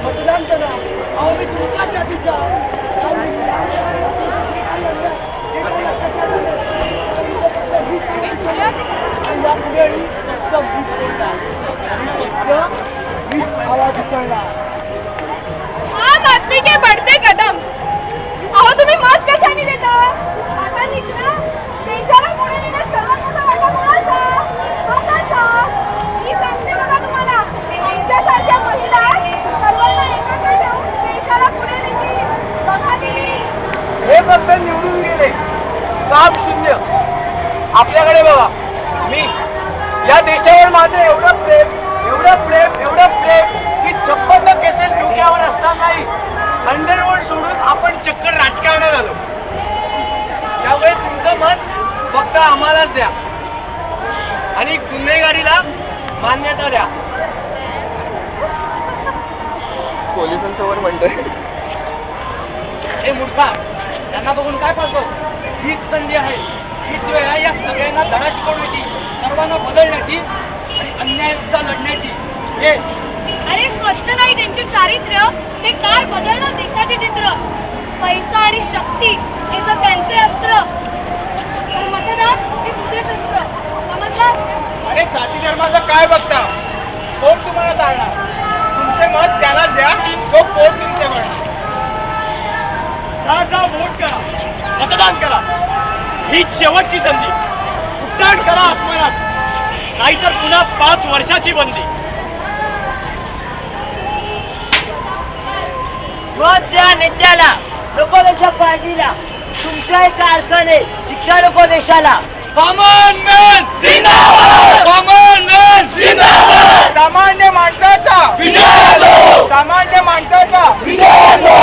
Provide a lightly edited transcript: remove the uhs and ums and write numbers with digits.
मतदान करा. अहो मी तुमच्या जातीचा आवाज उचलला. आम आदमी के बढ़ते कदम. अहो तुम्ही मत कशाने देता? आता निघा. देशाला पुढे नेण्यात सर्वात मोठा वाटा कोणाचा? मताचा. मी सांगते बघा तुम्हाला, त्यांच्यासारख्या महिला सर्वांना एकत्र ठेवून देशाला पुढे नेतील. बघा दिली. हे फक्त निवडून गेले, काम शून्य. आपल्याकडे बघा, मी या देशावर माझं एवढं प्रेम की 56 केसेस डोक्यावर असतानाही अंडरवर्ल्ड सोडून आपण चक्कर राजकारणात आलो. त्यामुळे तुमचं मत फक्त आम्हालाच द्या आणि गुन्हेगारीला मान्यता द्या. पोलिसांसमोर म्हणतोय. हे मूर्खा, त्यांना बघून काय पाहतो? हीच संधी आहे, हीच वेळ आहे या सगळ्यांना धडा शिकवण्याची, सर्वांना बदलण्याची आणि अन्यायाचा लढण्याची. हे अरे स्पष्ट नाही त्यांचे चारित्र्य, ते काळ बदलणं देशाचे चित्र. पैसा आणि शक्ती हे तर त्यांचे अस्त्र, पण मतदान हे तुझे शस्त्र. समजलं? अरे जाती धर्माचं काय बघता? कोण तुम्हाला चालणार? तुमचे मत त्यालाच द्या तो कोण तुमचे म्हणणार. जा वोट करा, मतदान करा. ही शेवटची संधी. उड्डाण करा अपमानात, नाहीतर पुन्हा 5 वर्षाची बंदी. मत द्या नेत्याला, नको देशा पार्टीला. तुमच्या एक कारखाने, शिक्षा नको देशाला. कॉमन मॅन जिंदाबाद, कॉमन मॅन जिंदाबाद. सामान्य माणसाचा विजय असो, सामान्य माणसाचा विजय असो.